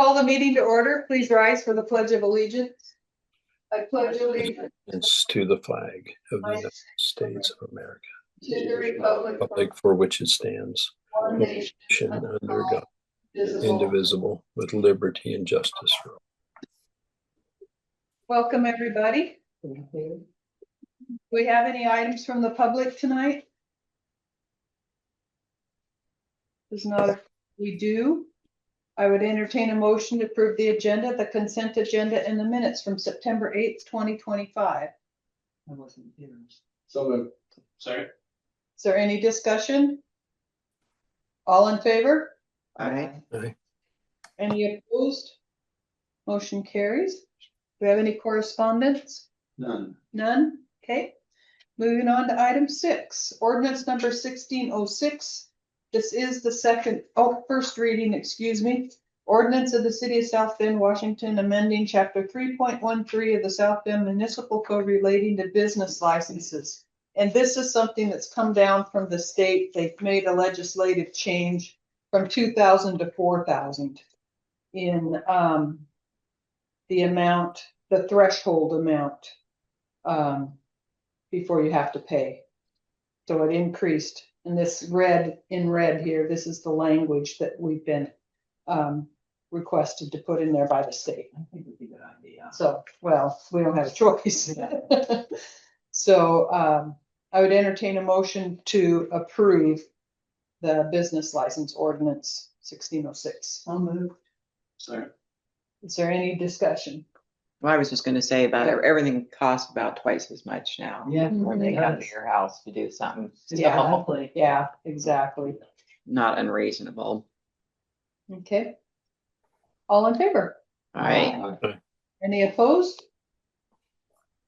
Call the meeting to order. Please rise for the Pledge of Allegiance. I pledge allegiance To the flag of the United States of America, to the republic for which it stands, one one nation nation under God, indivisible. indivisible, with liberty and justice for all. Welcome, everybody. Do we have any items from the public tonight? There's not. If we do, I would entertain a motion to approve the agenda, the consent agenda, and the minutes from September 8th, 2025. I wasn't here. So moved. Second. Is there any discussion? All in favor? Aye. Any opposed? Motion carries. Do we have any correspondence? None. None? Okay. Moving on to item 6, ordinance number 1606. This is the first reading, excuse me. Ordinance of the City of South Bend, Washington, amending chapter 3.13 of the South Bend Municipal Code relating to business licenses. And this is something that's come down from the state. They've made a legislative change from 2,000 to 4,000 in the amount, the threshold amount before you have to pay. So it increased. And this in red here, this is the language that we've been requested to put in there by the state. I think it'd be a good idea. So, well, we don't have a choice. So I would entertain a motion to approve the business license ordinance 1606. I'll move. Second. Is there any discussion? Well, I was just gonna say about everything costs about twice as much now. Yeah. When they come to your house to do something. Yeah. So, Exactly. Yeah, exactly. not unreasonable. Okay. All in favor? All right. Any opposed?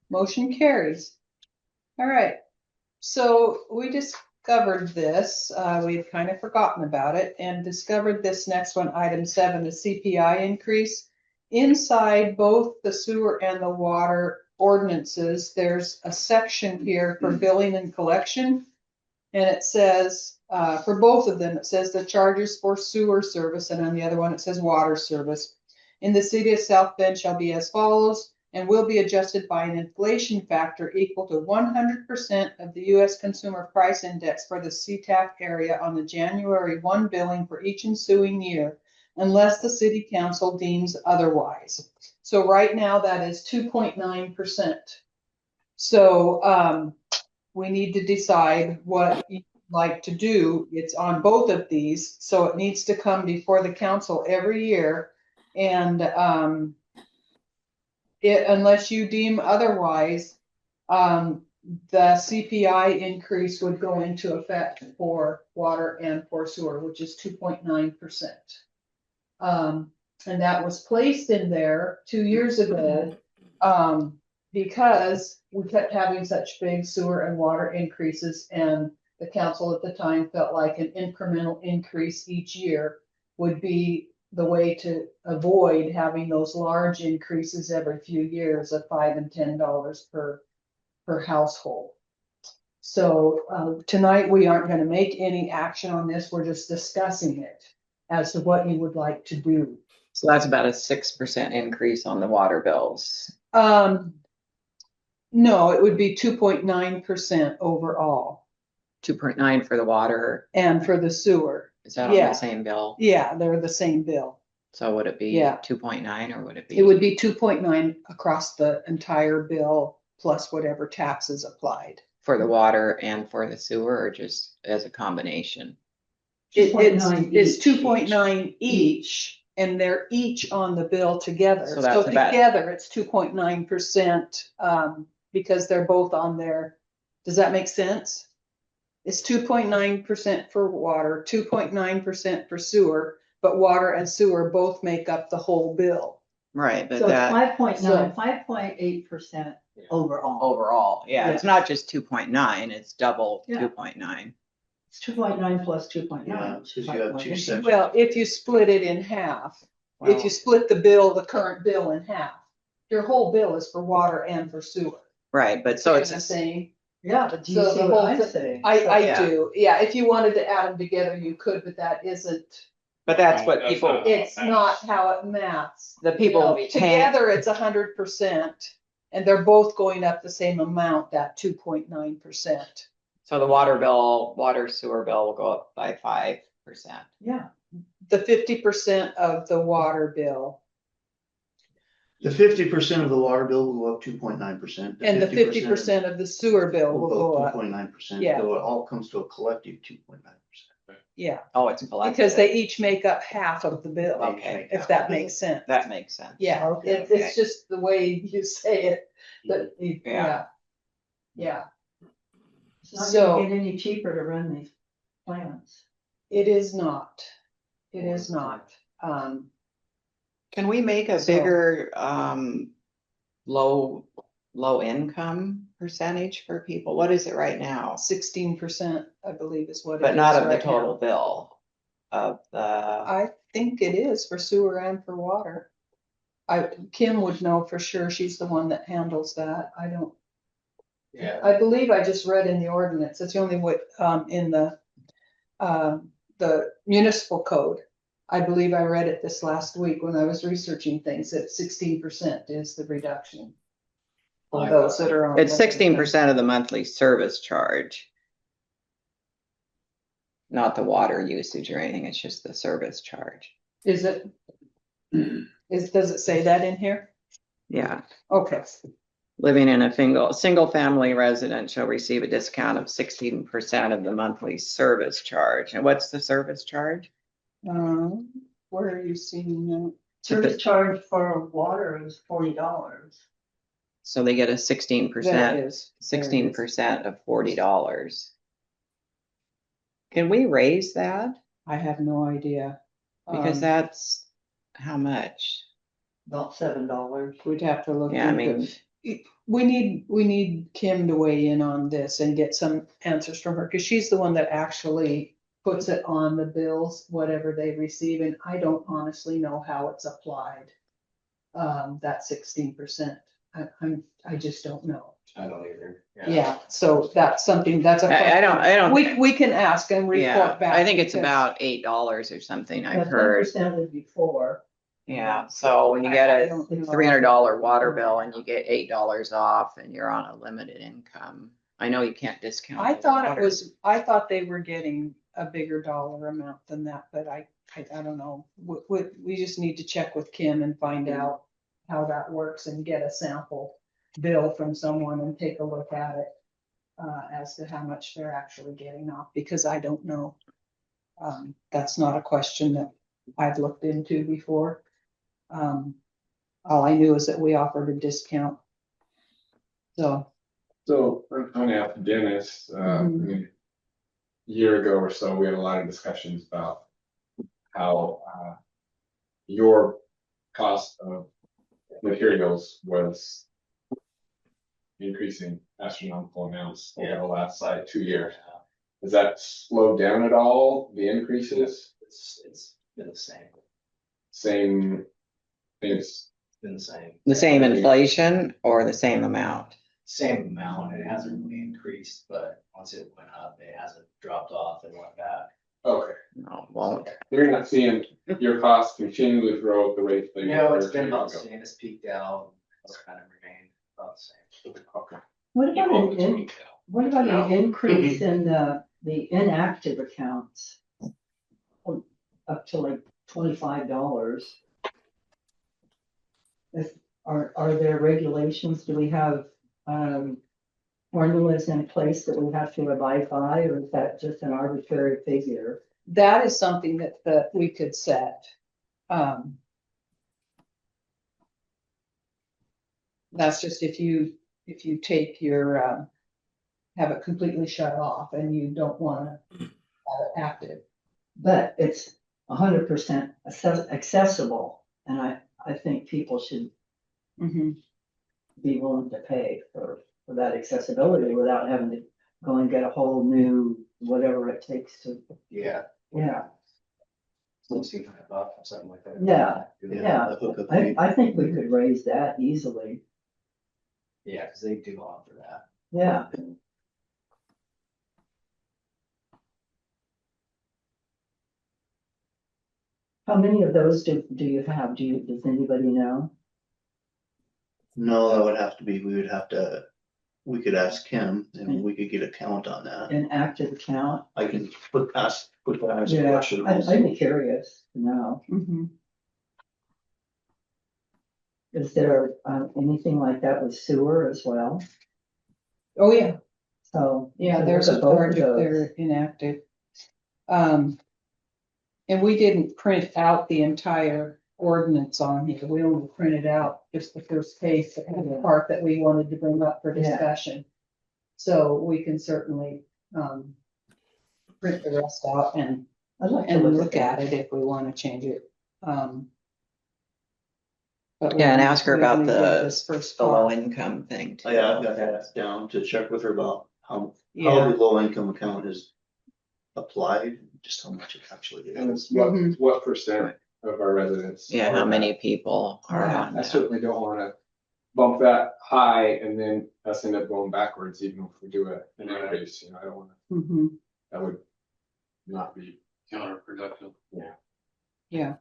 Motion carries. All right. So we discovered this. We'd kind of forgotten about it and discovered this next one, item 7, the CPI increase. Inside both the sewer and the water ordinances, there's a section here for billing and collection. And it says, for both of them, it says the charges for sewer service, and on the other one, it says water service. In the City of South Bend shall be as follows, and will be adjusted by an inflation factor equal to 100% of the U.S. Consumer Price Index for the CTAC area on the January 1 billing for each ensuing year, unless the City Council deems otherwise. So right now that is 2.9%. So we need to decide what you'd like to do. It's on both of these, so it needs to come before the council every year. And unless you deem otherwise, the CPI increase would go into effect for water and for sewer, which is 2.9%. And that was placed in there 2 years ago because we kept having such big sewer and water increases, and the council at the time felt like an incremental increase each year would be the way to avoid having those large increases every few years of $5 and $10 per household. So tonight we aren't going to make any action on this. We're just discussing it as to what you would like to do. So that's about a 6% increase on the water bills. No, it would be 2.9% overall. 2.9 for the water. And for the sewer. Is that on Yeah. the same bill? Yeah, they're the same bill. So would it be Yeah. 2.9 or would it be? It would be 2.9 across the entire bill plus whatever taxes applied. For the water and for the sewer, or just as a combination? It's 2.9 each, and they're each on the bill together. So So that's about- together it's 2.9%, because they're both on there. Does that make sense? It's 2.9% for water, 2.9% for sewer, but water and sewer both make up the whole bill. Right, but So that 5.9, 5.8% overall. overall, yeah, it's not just 2.9, it's double Yeah. 2.9. It's 2.9 plus 2.9. Yeah, because you have two sections. Well, if you split it in half, if Well, you split the current bill in half, your whole bill is for water and for sewer. Right, but so You know it's what I'm saying? Yeah, but do you So see the what whole I'm thing- saying? I Yeah. do, yeah, if you wanted to add them together, you could, but that isn't But that's what That's people, not- It's not how it maths. the people paying, Together, it's 100%, and they're both going up the same amount, that 2.9%. so the water bill, water sewer bill will go up by 5%. Yeah, The 50% of the water bill The 50% of the water bill will go up 2.9%. and the 50% of the sewer bill will go up. 2.9%, Yeah. so it all comes to a collective 2.9%. Yeah, Oh, it's collected. because they each make up half of the bill, Okay. if that makes sense. That makes sense. Yeah, Okay. it's just the way you say it, that, yeah. Yeah, it's not So- gonna get any cheaper to run these plants. it is not. It is not. Can we make a So- bigger, low income percentage for people? What is it right now? 16%, I believe is what it is. But not of the right now. total bill of the, I think it is for sewer and for water. Kim would know for sure. She's the one that handles that. I don't, Yeah. I believe I just read in the ordinance. It's the only way, in the municipal code. I believe I read it this last week when I was researching things, that 16% is the reduction. For those that are on. it's 16% of the monthly service charge. Not the water usage or anything, it's just the service charge. Is it? Does it say that in here? Yeah. Okay, Living in a single family resident shall receive a discount of 16% of the monthly service charge. And what's the service charge? where are you seeing that? Service charge for water is $40. So they get a There 16%. it is. 16% of $40. Can we raise that? I have no idea. Because Um, that's how much? About $7. We'd have to look Yeah, I into. mean, We need Kim to weigh in on this and get some answers from her, because she's the one that actually puts it on the bills, whatever they receive, and I don't honestly know how it's applied. That 16%. I just don't know. I don't either. Yeah, so that's something, that's a. I don't. We can ask and Yeah, report back. I think it's because- about $8 or something I've Yeah, heard. 10% was before. Yeah, so when you get I a don't know. $300 water bill and you get $8 off and you're on a limited income. I know you can't discount. I the thought it water. was, I thought they were getting a bigger dollar amount than that, but I don't know. We just need to check with Kim and find out how that works and get a sample bill from someone and take a look at it. As to how much they're actually getting off, because I don't know. That's not a question that I've looked into before. All I knew is that we offered a discount. So, So I'm gonna ask Dennis, I mean, a year ago or so, we had a lot of discussions about how your cost of materials was increasing astronomical amounts over the last 2 years. Has that slowed down at all, the increases? It's been the same, Same things, it's been the same, The same inflation or the same amount? same amount, it hasn't really increased, but once it went up, it hasn't dropped off and went back. okay, No, it won't. you're not seeing your costs continue to grow at the rate they were. No, it's 2 been years about the ago. same, it's peaked out, it's kind of remained about the same. Okay. What about an increase in the inactive accounts? Up to like $25. Are there regulations? Do we have formulas in place that we have to abide by, or is that just an arbitrary figure? that is something that we could set. That's just if you take your, have it completely shut off and you don't wanna have it active. But it's 100% accessible, and I think people should Mhm. be willing to pay for that accessibility without having to go and get a whole new, whatever it takes to, Yeah. yeah. $65 or something like that. Yeah, yeah. The hookup fee. I think we could raise that easily, Yeah, cause they do offer that. yeah. How many of those do you have? Does anybody know? No, that would have to be, we could ask him and we could get a count on that. An active count? I can ask a Yeah, question. I'd be curious to know. Mhm. Is there anything like that with sewer as well? Oh, yeah, So. yeah, so there's a look at both charge of if those. they're inactive. And we didn't print out the entire ordinance on here. We only printed out just the first page, the part that we wanted to bring up for Yeah. discussion. So we can certainly, print the rest out and I'd like to look that. at it if we want to change it. But Yeah, and we- ask her we about only did the- this first The low part. income thing too. Yeah, I've got that down to check with her about how Yeah, the low income account is applied, just how much it actually And is. it's what, Mhm. what percent of our residents? Yeah, are how that? many people are Yeah, on I that? certainly don't wanna bump that high and then us end up going backwards, even if we do an increase, you know, I don't wanna, mhm, that would not be. Counterproductive. yeah.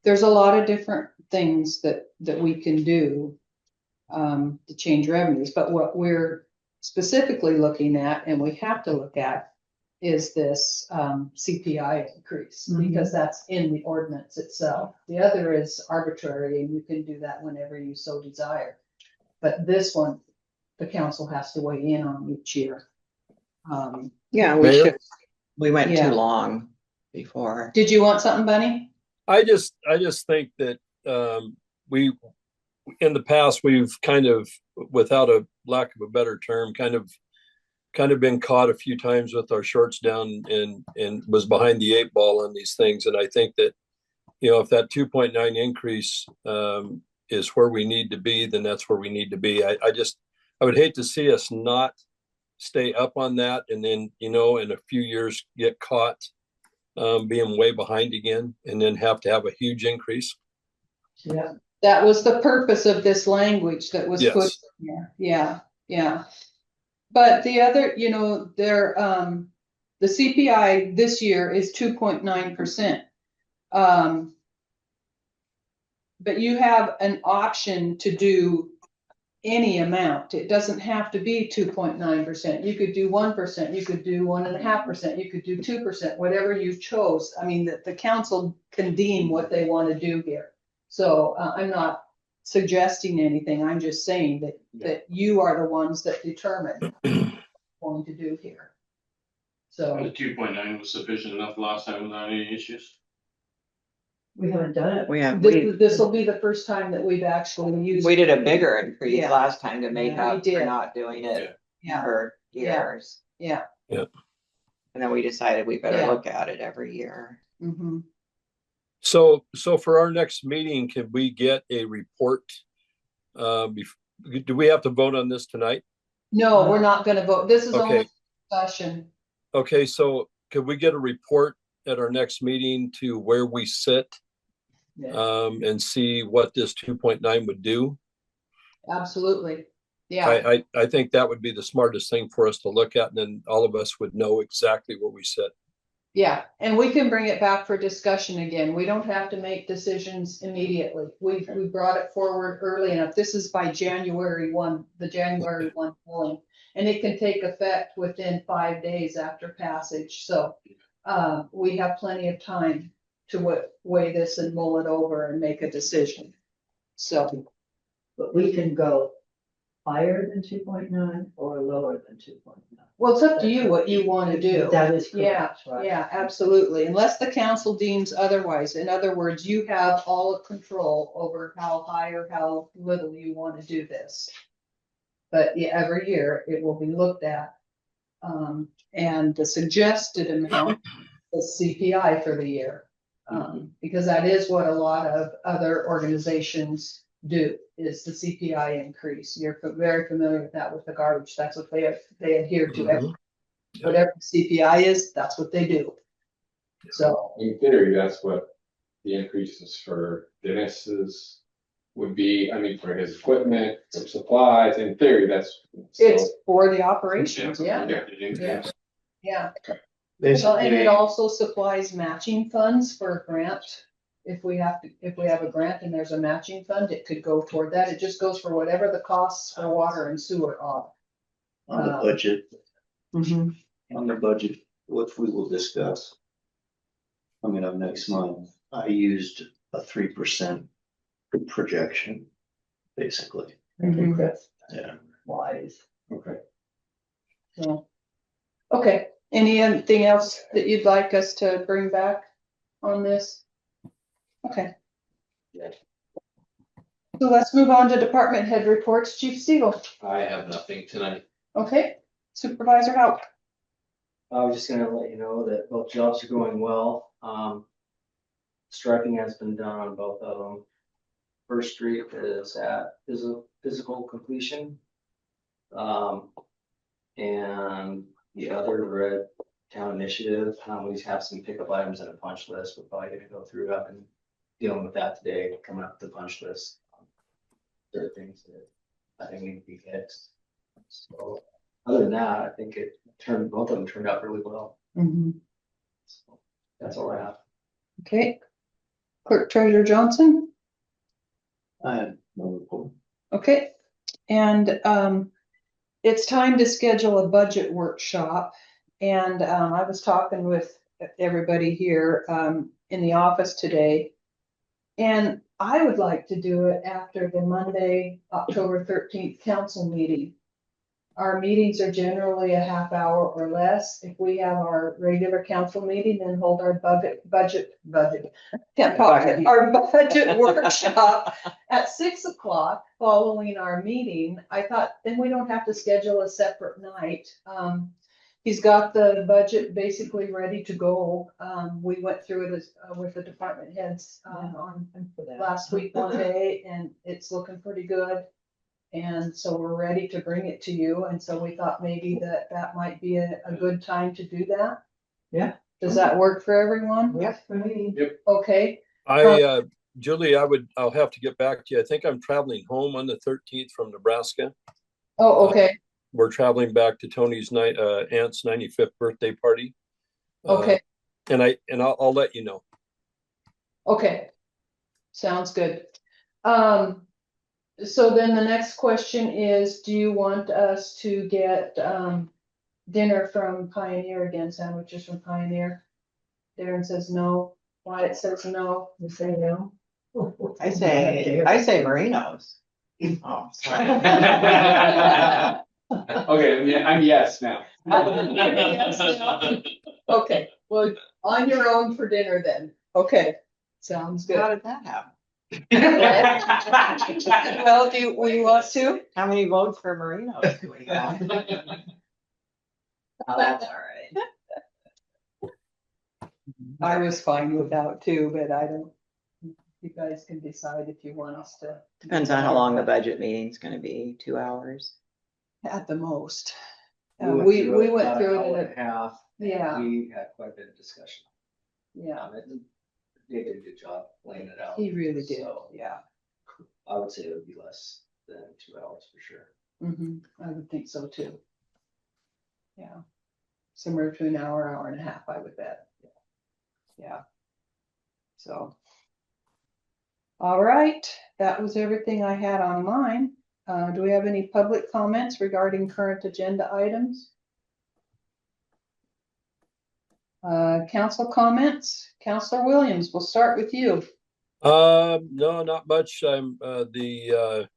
There's a lot of different things that we can do to change revenues, but what we're specifically looking at, and we have to look at, is this CPI increase, Mhm. because that's in the ordinance itself. The other is arbitrary, and you can do that whenever you so desire. But this one, the council has to weigh in on each year. Yeah, Mayor? we went Yeah. too long before. Did you want something, Bunny? I just think that, we, in the past, we've kind of, without a lack of a better term, kind of been caught a few times with our shorts down and was behind the 8 ball on these things. And I think that, you know, if that 2.9 increase, is where we need to be, then that's where we need to be. I would hate to see us not stay up on that and then, you know, in a few years get caught being way behind again and then have to have a huge increase. Yeah, That was the purpose of this language that was put Yes. in here. Yeah, yeah. But the other, you know, the CPI this year is 2.9%. But you have an option to do any amount. It doesn't have to be 2.9%. You could do 1%, you could do 1.5%, you could do 2%, whatever you chose. I mean, the council can deem what they want to do here. So I'm not suggesting anything. I'm just saying that you are the ones that determine what you're going to do here. The So, 2.9 was sufficient enough last time without any issues. we haven't done it. We have, this will be the first time that we've actually used. we did a bigger increase Yeah. last time to make Yeah, we up for did. not doing it Yeah, for Yeah. years. yeah. And then we decided we better Yeah. look at it every year. Mhm. So for our next meeting, can we get a report? Do we have to vote on this tonight? No, we're not gonna vote. This is only Okay. discussion. Okay, so could we get a report at our next meeting to where we sit? Yeah. And see what this 2.9 would do? Absolutely. Yeah, I think that would be the smartest thing for us to look at, and then all of us would know exactly where we sit. yeah. And we can bring it back for discussion again. We don't have to make decisions immediately. We brought it forward early enough. This is by January 1, the January 1 polling. And it can take effect within 5 days after passage. So we have plenty of time to weigh this and mull it over and make a decision. So, But we can go higher than 2.9 or lower than 2.9. well, it's up to you what you want to do. That is Yeah, correct, right? yeah, absolutely. Unless the council deems otherwise. In other words, you have all of control over how high or how little you want to do this. But yeah, every year it will be looked at. And the suggested amount is CPI for the year. Because that is what a lot of other organizations do, is the CPI increase. You're very familiar with that with the garbage. That's what they adhere to. Mhm. Whatever CPI is, that's what they do. So, In theory, that's what the increases for Dennis's would be, I mean, for his equipment, for supplies, in theory, that's. it's for the operations, yeah, Yeah. yeah. Well, and it Basically, also supplies matching funds for a grant. If we have a grant and there's a matching fund, it could go toward that. It just goes for whatever the costs for water and sewer are. on the budget, Mhm. on the budget, which we will discuss. Coming up next month, I used a 3% projection, basically, Thank you, Chris. yeah. Wise. Okay. So, okay, anything else that you'd like us to bring back on this? Okay. So let's move on to department head reports. Chief Steele. I have nothing tonight. Okay, Supervisor Haupt. I was just gonna let you know that both jobs are going well. Striping has been done on both of them. First Street is at physical completion. And the other Red Town Initiative, we have some pickup items and a punch list. We're probably gonna go through. I've been dealing with that today, coming up with the punch list. There are things that I think need to be fixed. So other than that, I think both of them turned out really well. So that's all I have. Okay. Clerk Treasurer Johnson. I have no report. Okay, and it's time to schedule a budget workshop. And I was talking with everybody here in the office today. And I would like to do it after the Monday, October 13th council meeting. Our meetings are generally a half hour or less. If we have our regular council meeting, then hold our can't talk, our budget workshop at 6 o'clock following our meeting. I thought then we don't have to schedule a separate night. He's got the budget basically ready to go. We went through it with the department heads on last week one day, and it's looking pretty good. And so we're ready to bring it to you. And so we thought maybe that might be a good time to do that. Yeah. Does that work for everyone? Yes, for me. Okay. Julie, I'll have to get back to you. I think I'm traveling home on the 13th from Nebraska. Oh, okay. We're traveling back to Tony's aunt's 95th birthday party. Okay. And I'll let you know. Okay. Sounds good. So then the next question is, do you want us to get dinner from Pioneer again, sandwiches from Pioneer? Darren says no. Wyatt says no. You say no? I say Marinos. Oh, sorry. Okay, yeah, I'm yes now. Okay, well, on your own for dinner then. Okay, sounds How good. did that happen? Well, we want to? How many votes for Marinos do we have? Oh, that's all right. I was fine with that too, but I don't, you guys can decide if you want us to. Depends on how long the budget meeting's gonna be, 2 hours. At the most. We We went about through an hour it, and a half. yeah, We had quite a bit of discussion. yeah, They did a good job laying it out. he really did, So yeah. I would say it would be less than 2 hours for sure. I would think so too. Yeah. Somewhere between an hour, hour and a half, I would bet. Yeah. So. All right, that was everything I had on mine. Do we have any public comments regarding current agenda items? Council comments? Counselor Williams, we'll start with you. No, not much. I'm the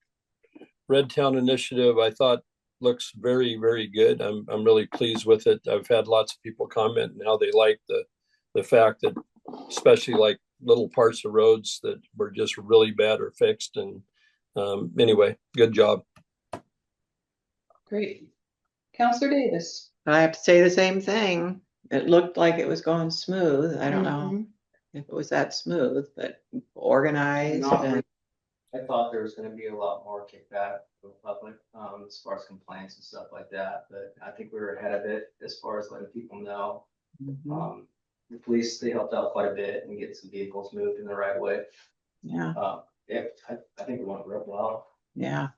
Red Town Initiative, I thought looks very, very good. I'm really pleased with it. I've had lots of people comment and how they like the fact that especially like little parts of roads that were just really bad are fixed. And anyway, good job. Great. Counselor Davis. I have to say the same thing. It looked like it was going smooth. I don't know if it was that smooth, but organized. Not and- really. I thought there was gonna be a lot more kickback from the public, as far as complaints and stuff like that, but I think we were ahead of it as far as letting people know. Mhm. The police, they helped out quite a bit and get some vehicles moved in the right way. Yeah, Yeah, I think it went real well. yeah.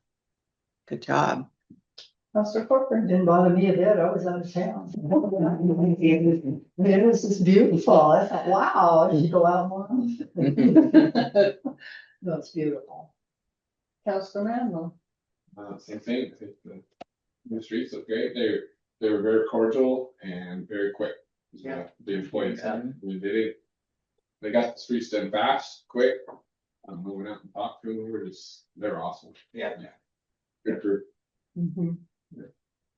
Good job. Counselor Corcoran. Didn't bother me a bit. I was out of town. It was just beautiful. I thought, wow, I should go out more. No, it's beautiful. Counselor Manley. Same thing, I think the new streets look great, they were very cordial and very quick. Yeah. The employees, Yeah. I mean, they got the streets done fast, quick. We went out and talked to them, they're awesome. Yeah. Good group. Mhm.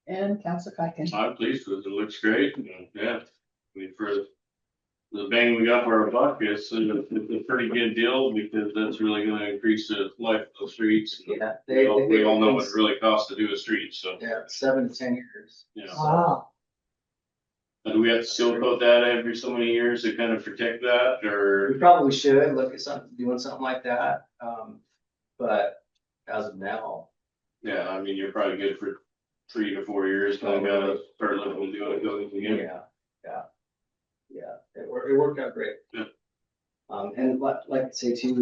And Counselor Kuiken. I'm pleased with it. It looks great. And, yeah, I mean, for the bang we got for our buck, it's a pretty good deal because that's really gonna increase the life of the streets. Yeah. We all know what it really costs to do a street, so, Yeah, 7 to 10 years. you know. Wow. And do we have to seal coat that every so many years to kind of protect that, We or? probably should look at doing something like that, but as of now, Yeah, I mean, you're probably good for 3 to 4 years, then we gotta start looking to do it again. yeah, it worked out great. Yeah. And like I say too,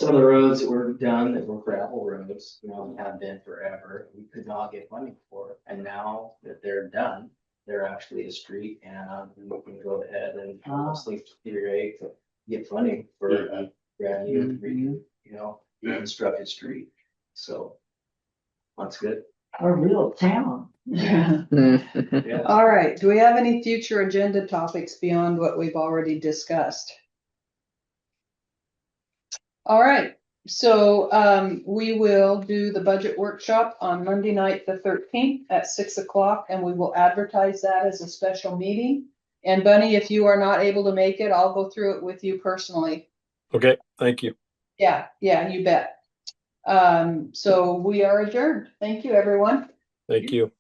some of the roads that were done that were gravel roads, have been forever, we could not get funding for it. And now that they're done, they're actually a street and we can go ahead and mostly theoretically get funding for Yeah. a brand new, Yeah. reconstructed street. So that's good. A real town. Yeah. Yeah. All right, do we have any future agenda topics beyond what we've already discussed? All right, so we will do the budget workshop on Monday night, the 13th at 6 o'clock, and we will advertise that as a special meeting. And Bunny, if you are not able to make it, I'll go through it with you personally. Okay, thank you. Yeah, you bet. So we are adjourned. Thank you, everyone. Thank you.